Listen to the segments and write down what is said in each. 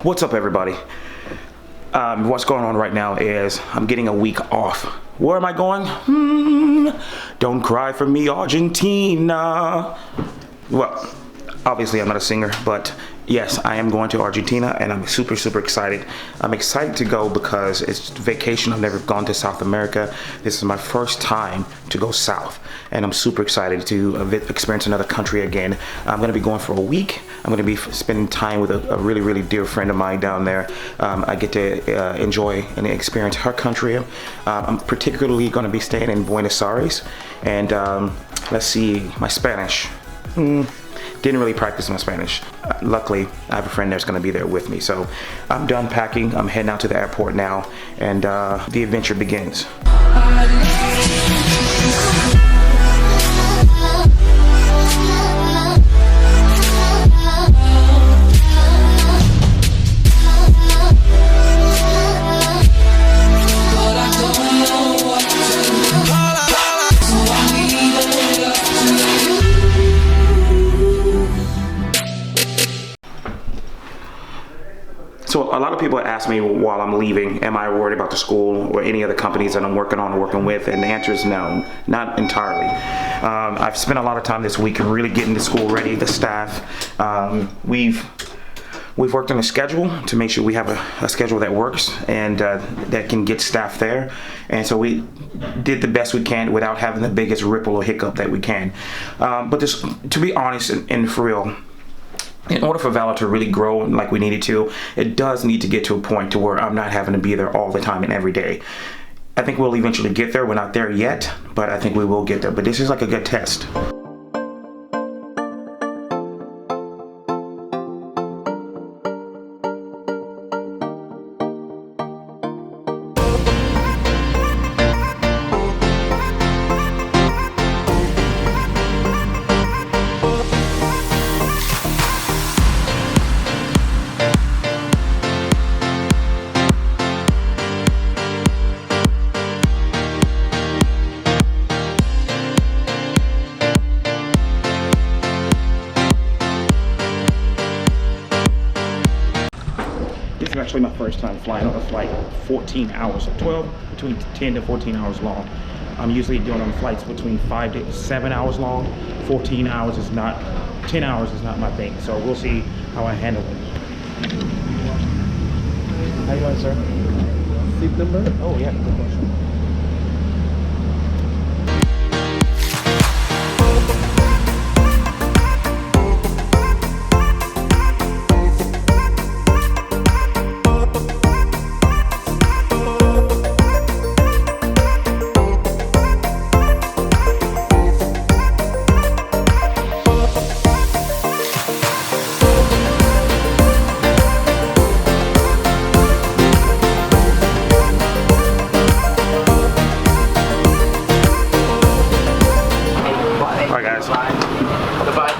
What's up, everybody? What's going on right now is I'm getting a week off. Where am I going? Don't cry for me, Argentina. Well, obviously I'm not a singer, but yes, I am going to Argentina and I'm super excited. I'm excited to go because it's vacation. I've never gone to South America. This is my first time to go south and I'm super excited to experience another country again. I'm going to be going for a week. I'm going to be spending time with a really dear friend of mine down there. I get to enjoy and experience her country. I'm particularly going to be staying in Buenos Aires, and let's see, my Spanish. Didn't really practice my Spanish. Luckily, I have a friend that's gonna be there with me. So I'm done packing. I'm heading out to the airport now, and the adventure begins. So a lot of people ask me while I'm leaving, am I worried about the school or any other companies that I'm working on or working with? And the answer is no, not entirely. I've spent a lot of time this week really getting the school ready, the staff. We've worked on a schedule to make sure we have a schedule that works and that can get staff there. And so we did the best we can without having the biggest ripple or hiccup that we can. But this, to be honest and for real, in order for Valor to really grow like we needed to, it does need to get to a point to where I'm not having to be there all the time and every day. I think we'll eventually get there. We're not there yet, but I think we will get there. But this is like a good test. This is actually my first time flying on a flight 14 hours, between 10 to 14 hours long. I'm usually doing on flights between 5 to 7 hours long. 14 hours is not, 10 hours is not my thing. So we'll see how I handle it. How you doing, sir? Seat number? Oh yeah, good question.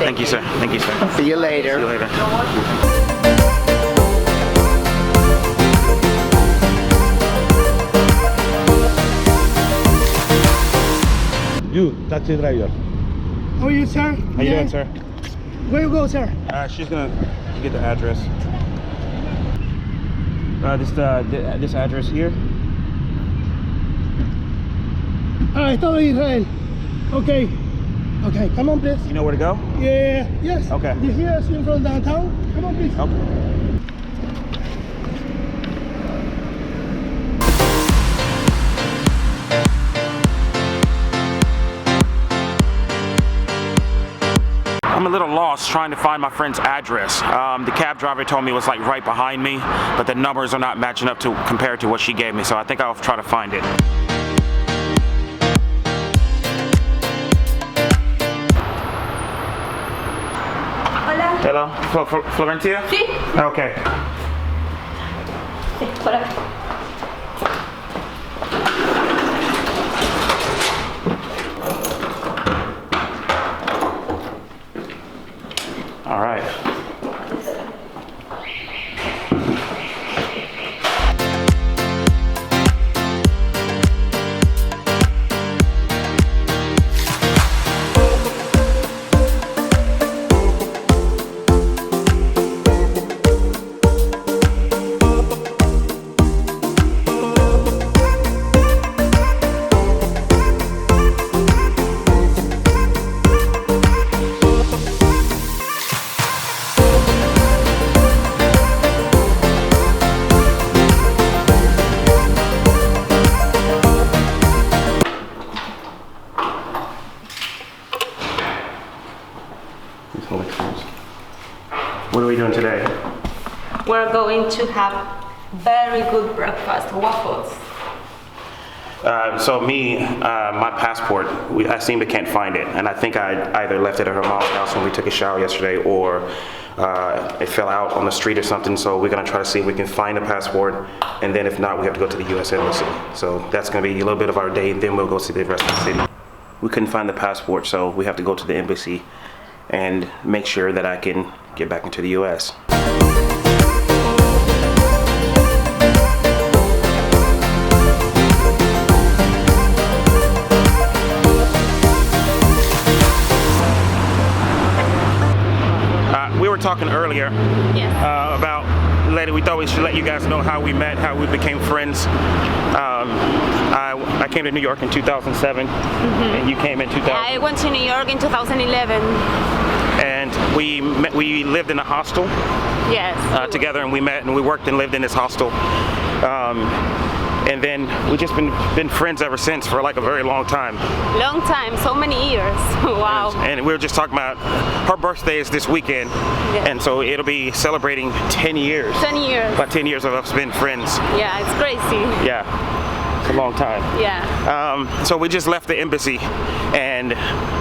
Thank you, sir. Thank you, sir. See you later. See you later. You, taxi driver. How are you, sir? How you doing, sir? Where you go, sir? She's gonna get the address. This address here. I thought Israel. Okay. Okay, come on, please. You know where to go? Yeah, yes. Okay. This here is in front of downtown. Come on, please. Okay. I'm a little lost trying to find my friend's address. The cab driver told me it was like right behind me, but the numbers are not matching up to compared to what she gave me, so I think I'll try to find it. Hello, Florencia? Sí. Okay. Sí, por acá. All right. What are we doing today? We're going to have very good breakfast, waffles. So my passport, I seem to can't find it, and I think I either left it at her mom's house when we took a shower yesterday, or it fell out on the street or something. So we're gonna try to see if we can find a passport, and then if not, we have to go to the U.S. Embassy. So that's gonna be a little bit of our day, and then we'll go see the rest of the city. We couldn't find the passport, so we have to go to the embassy and make sure that I can get back into the U.S. We were talking earlier about we thought we should let you guys know how we met, how we became friends. I came to New York in 2007, and you came in 2000. I went to New York in 2011. And we lived in a hostel. Yes. Together, and we met and we worked and lived in this hostel. And then we've just been friends ever since for like a very long time. Long time, so many years. Wow. And we were just talking about her birthday is this weekend, and so it'll be celebrating 10 years. 10 years. About 10 years of us being friends. Yeah, it's crazy. Yeah, it's a long time. Yeah. So we just left the embassy, and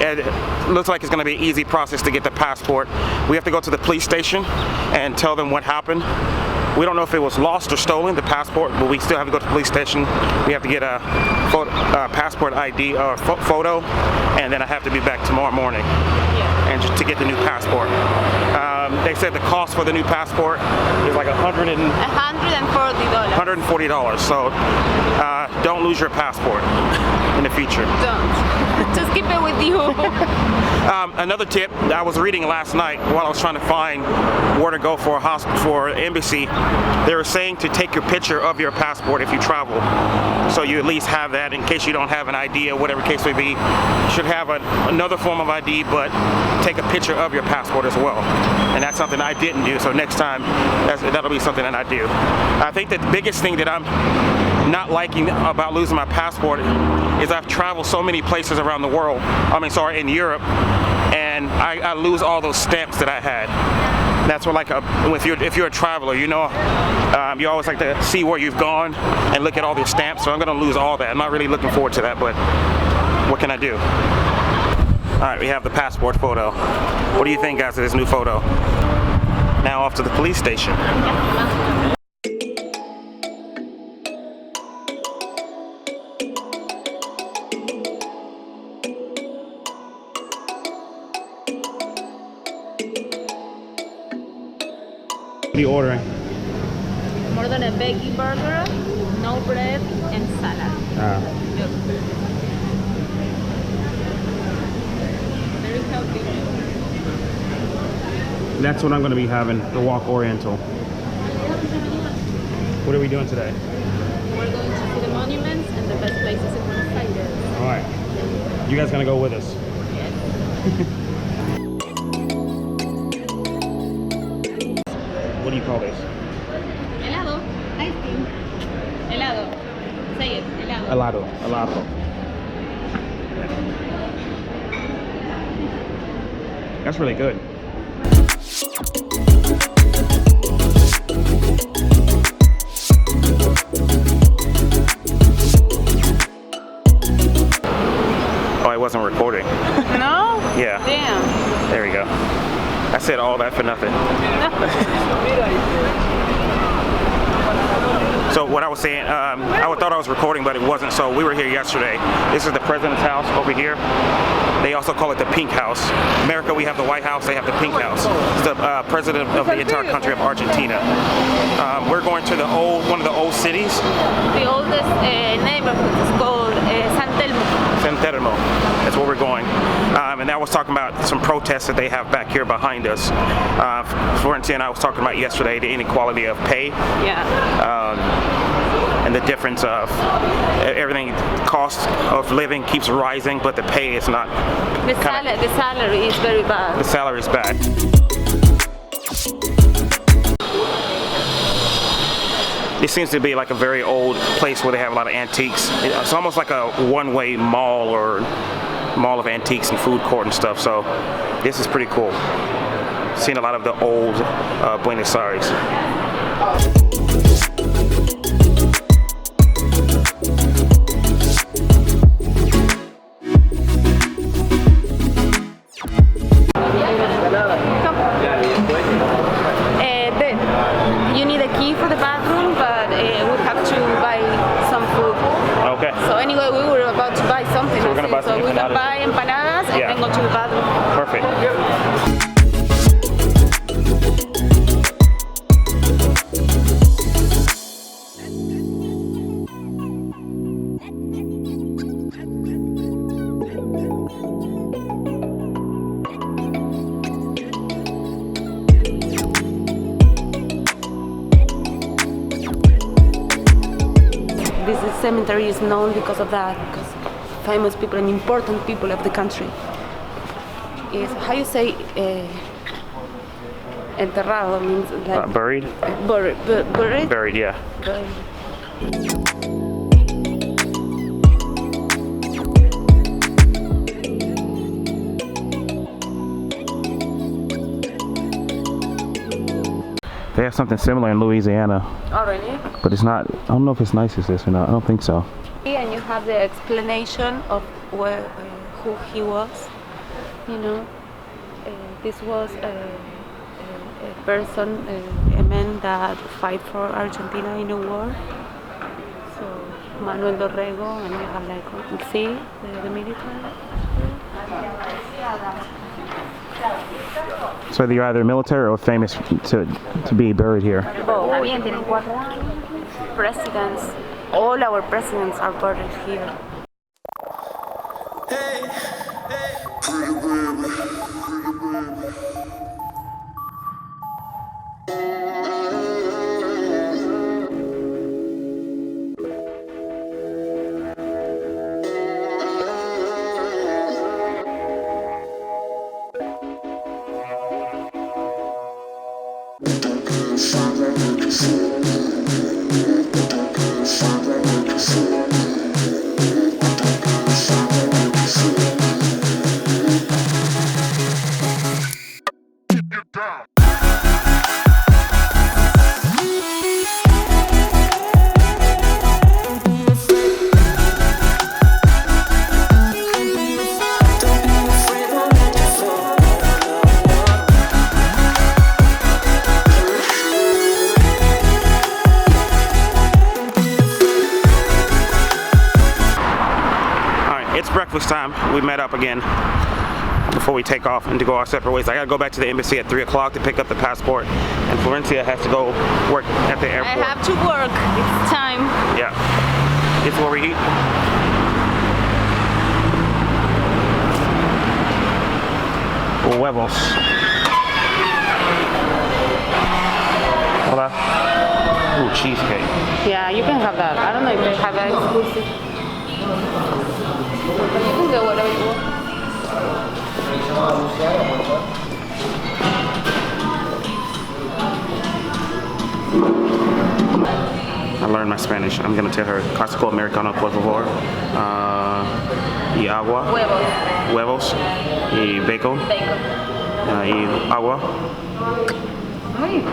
it looks like it's going to be an easy process to get the passport. We have to go to the police station and tell them what happened. We don't know if it was lost or stolen, the passport, but we still have to go to the police station. We have to get a passport ID photo, and then I have to be back tomorrow morning and just to get the new passport. They said the cost for the new passport is like $140. $140. So don't lose your passport in the future. Don't. Just keep it with you. Another tip, I was reading last night while I was trying to find where to go for a hospital, for an embassy. They were saying to take your picture of your passport if you travel, so you at least have that in case you don't have an ID or whatever case may be. You should have another form of ID, but take a picture of your passport as well. And that's something I didn't do, so next time that'll be something that I do. I think the biggest thing that I'm not liking about losing my passport is I've traveled so many places around the world, in Europe, and I lose all those stamps that I had. That's what, if you're a traveler, you always like to see where you've gone and look at all your stamps, so I'm gonna lose all that. I'm not really looking forward to that, but what can I do? All right, we have the passport photo. What do you think, guys, of this new photo? Now off to the police station. What are you ordering? More than a veggie burger, no bread, and salad. Very healthy. That's what I'm going to be having, the Walk Oriental. What are we doing today? We're going to see the monuments and the best places in Buenos Aires. All right. You guys going to go with us? Yes. What do you call this? Helado. Ice cream. Helado. Say it. Helado. Helado. That's really good. Oh, I wasn't recording. No? Yeah. Damn. There we go. I said all that for nothing. So what I was saying, I thought I was recording, but it wasn't. So we were here yesterday. This is the president's house over here. They also call it the Pink House. America, we have the White House. They have the Pink House. It's the president of the entire country of Argentina. We're going to one of the old cities. The oldest neighborhood is called San Telmo. That's where we're going. And I was talking about some protests that they have back here behind us. For instance, I was talking about yesterday the inequality of pay. Yeah. And the difference of everything, cost of living keeps rising, but the pay is not. The salary is very bad. The salary is bad. It seems to be like a very old place where they have a lot of antiques. It's almost like a one-way mall or mall of antiques and food court and stuff. So this is pretty cool. Seeing a lot of the old Buenos Aires. You need a key for the bathroom, but we have to buy some food. Okay. So anyway, we were about to buy something. So we're gonna buy some we can empanadas. buy empanadas and then go to the bathroom. Perfect. This cemetery is known because of that, because famous people and important people of the country. Is how you say enterrado means like Buried? Buried? Buried, yeah. Buried. They have something similar in Louisiana, Oh, really? but it's not, I don't know if it's nice as this or not. I don't think so. And you have the explanation of where, who he was. You know, this was a person, a man that fight for Argentina in a war. So Manuel Dorrego, and you have like, see, the military. So you're either military or famous to be buried here. Both. Presidents, all our presidents are buried here. Breakfast time. We met up again before we take off and to go our separate ways. I gotta go back to the embassy at 3 o'clock to pick up the passport, and Florencia has to go work at the airport. I have to work. It's time. Yeah. It's where we eat. Huevos. Hola. Ooh, cheesecake. Yeah, you can have that. I don't know if they have that exclusive. You can get whatever you want. I learned my Spanish. I'm gonna tell her Clásico Americano, por favor. Y agua. Huevos. Huevos. Y bacon. Bacon. Y agua. Muy bien.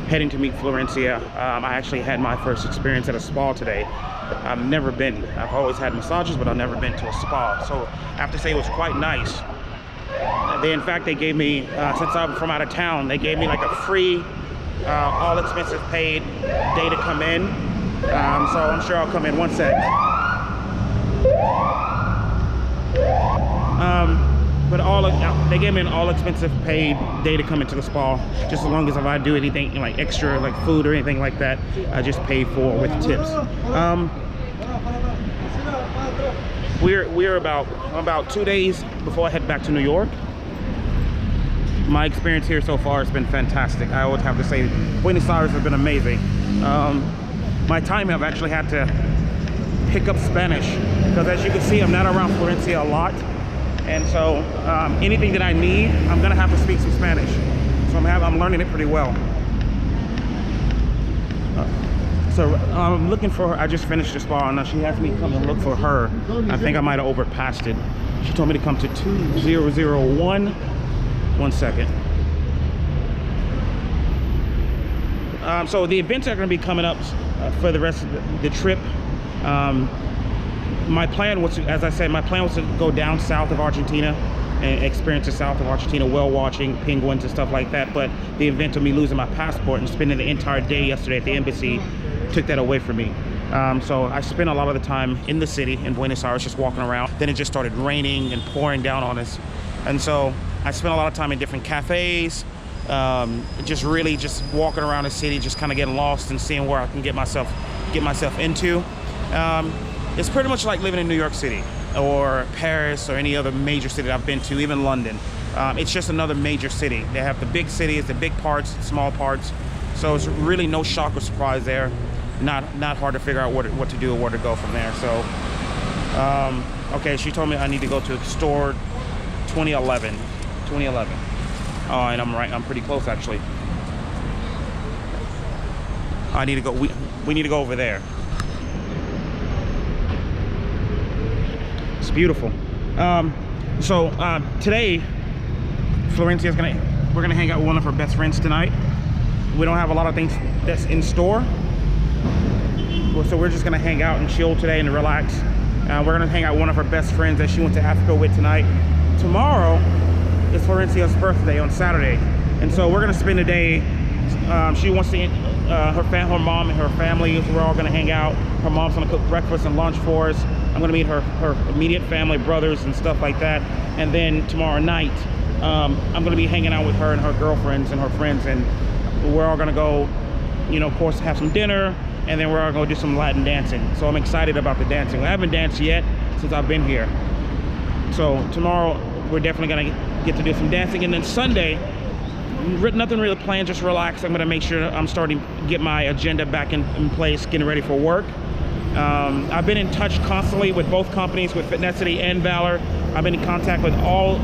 Heading to meet Florencia. I actually had my first experience at a spa today. I've never been. I've always had massages, but I've never been to a spa. So I have to say it was quite nice. In fact, they gave me, since I'm from out of town, they gave me like a free, all expenses paid day to come in. So I'm sure I'll come in one sec. But they gave me an all expensive paid day to come into the spa, just as long as if I do anything like extra, like food or anything like that, I just pay for with tips. We're about 2 days before I head back to New York. My experience here so far has been fantastic. I would have to say Buenos Aires has been amazing. My time I've actually had to pick up Spanish, because as you can see, I'm not around Florencia a lot. And so anything that I need, I'm gonna have to speak some Spanish. So I'm learning it pretty well. So I'm looking for her. I just finished the spa, and now she has me come and look for her. I think I might have overpassed it. She told me to come to 2001. 1 second. So the events are going to be coming up for the rest of the trip. My plan was to, as I said, my plan was to go down south of Argentina and experience the south of Argentina, whale watching, penguins and stuff like that. But the event of me losing my passport and spending the entire day yesterday at the embassy took that away from me. So I spent a lot of the time in the city in Buenos Aires just walking around. Then it just started raining and pouring down on us. And so I spent a lot of time in different cafes, just really just walking around the city, just kind of getting lost and seeing where I can get myself into. It's pretty much like living in New York City or Paris or any other major city that I've been to, even London. It's just another major city. They have the big cities, the big parts, the small parts. So it's really no shock or surprise there. Not hard to figure out what to do or where to go from there. So, okay, she told me I need to go to store 2011. Oh, and I'm right. I'm pretty close actually. I need to go. We need to go over there. It's beautiful. Today, Florencia's we're gonna hang out with one of her best friends tonight. We don't have a lot of things that's in store, so we're just gonna hang out and chill today and relax. We're gonna hang out with one of her best friends that she went to Africa with tonight. Tomorrow is Florencia's birthday on Saturday, and so we're gonna spend the day. She wants to. Her mom and her family. We're all gonna hang out. Her mom's gonna cook breakfast and lunch for us. I'm gonna meet her immediate family, brothers and stuff like that. And then tomorrow night, I'm gonna be hanging out with her and her girlfriends and her friends, and we're all gonna go, you know, of course, have some dinner, and then we're all gonna do some Latin dancing. So I'm excited about the dancing. I haven't danced yet since I've been here. So tomorrow, we're definitely gonna get to do some dancing, and then Sunday, nothing really planned, just relax. I'm gonna make sure I'm starting to get my agenda back in place, getting ready for work. I've been in touch constantly with both companies, with Fitnessity and Valor. I've been in contact with all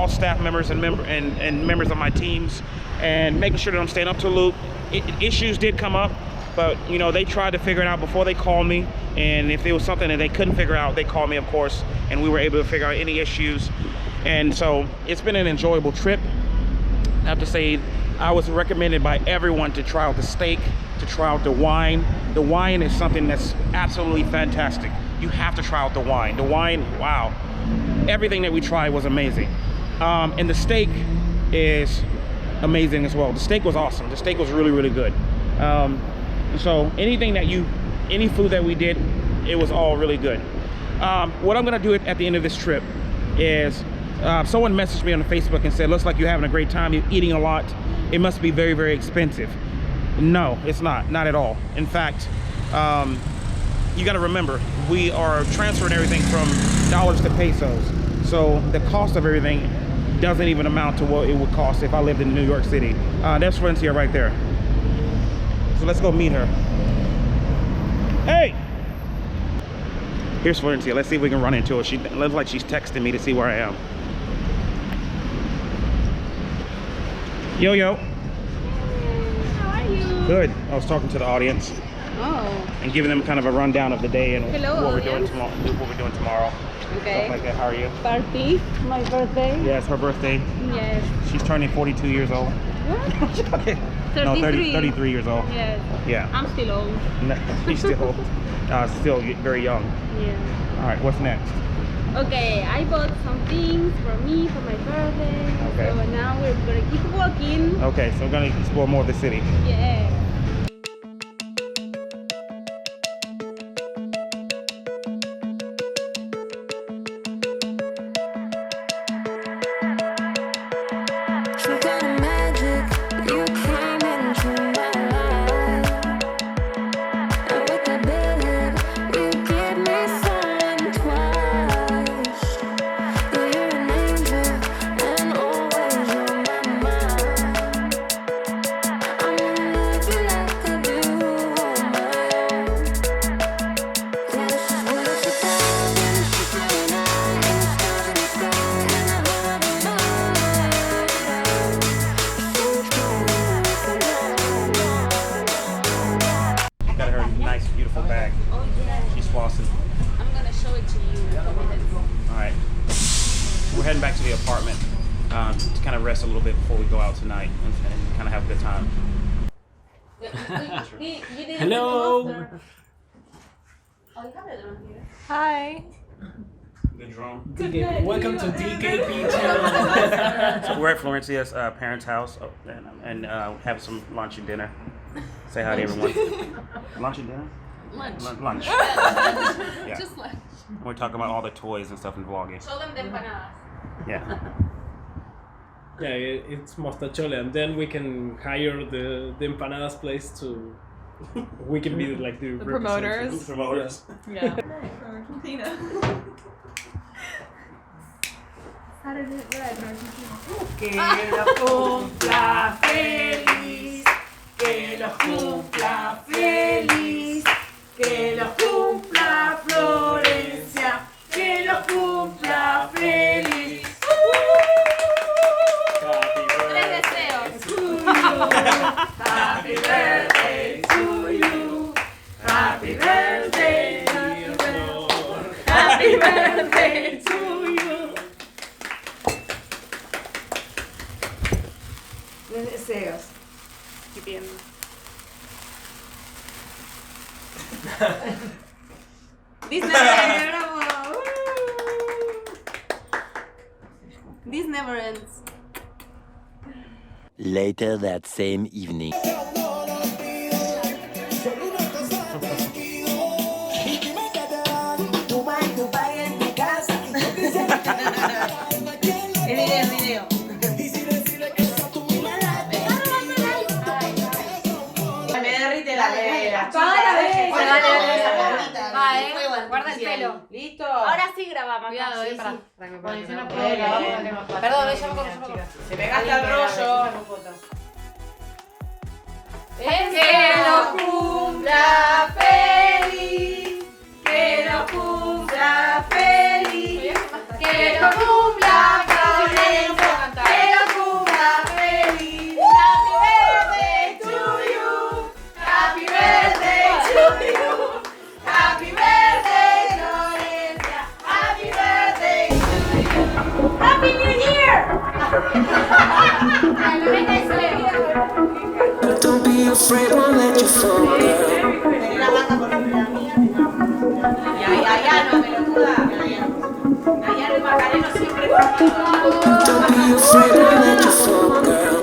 staff members and members of my teams, and making sure that I'm staying up to the loop. Issues did come up, but you know, they tried to figure it out before they called me, and if there was something that they couldn't figure out, they called me, of course, and we were able to figure out any issues. And so it's been an enjoyable trip. I have to say, I was recommended by everyone to try out the steak, to try out the wine. The wine is something that's absolutely fantastic. You have to try out the wine. The wine, wow. Everything that we tried was amazing. And the steak is amazing as well. The steak was awesome. The steak was really, really good. So any food that we did, it was all really good. What I'm gonna do at the end of this trip is, someone messaged me on Facebook and said, looks like you're having a great time, you're eating a lot. It must be very, very expensive. No, it's not at all. In fact, you gotta remember, we are transferring everything from dollars to pesos. So the cost of everything doesn't even amount to what it would cost if I lived in New York City. That's Florencia right there. So let's go meet her. Hey! Here's Florencia. Let's see if we can run into her. She looks like she's texting me to see where I am. Yo, yo. How are you? Good. I was talking to the audience. Oh. And giving them kind of a rundown of the day and Hello, what we're audience. doing tomorrow. Okay. Stuff like that. How are you? Party, my birthday. Yeah, it's her birthday. Yes. She's turning 42 years old. What? Okay. No, 33 years old. Yes. Yeah. I'm still old. No, she's still very young. Yeah. All right, what's next? Okay, I bought some things for me for my birthday. Okay. So now we're gonna keep walking. Okay, so we're gonna explore more of the city. Yeah. Some kind of magic, you came into my life, and with the billion, you give me something twice. You're an angel, and always on my mind. I'm gonna love you nice, beautiful bag. Oh yeah. She's flossing. I'm gonna show it to you in a minute. All right. We're heading back to the apartment to kind of rest a little bit before we go out tonight and kind of have a good time. Hello. Oh, you have it on here. Hi. Good drone. Welcome to DKP channel. So we're at Florencia's parents' house and have some lunch and dinner. Say hi to everyone. Lunch and dinner? Lunch. Lunch. Yeah. Just lunch. We're talking about all the toys and stuff and vlogging. Show them the empanadas. Yeah. Yeah, it's Mostachole, and then we can hire the empanadas place to. We can be like the promoters. Promoters. Yeah. From Argentina. Saturday night in Argentina. Que lo cumpla feliz, que lo cumpla feliz, que lo cumpla Florencia, que lo cumpla feliz. Tres deseos. Happy birthday to you, happy birthday, happy birthday to you. Deseos. This never ends. This never ends. Later that same evening. El video. Me derrite la nevera. Guarda el pelo. ¿Listo? Ahora sí grabamos. Cuidado, Sí, para. sí. Perdón, Se me gasta el rollo. Que lo cumpla feliz, que lo cumpla feliz, que lo cumpla Florencia, que lo cumpla feliz. Happy birthday to you, happy birthday Florencia, happy birthday to you, happy New Year. Don't be afraid, won't let you fall, girl. Ya, no, pelotuda. Allá el Macareno siempre conmigo. Don't be afraid, won't let you fall, girl.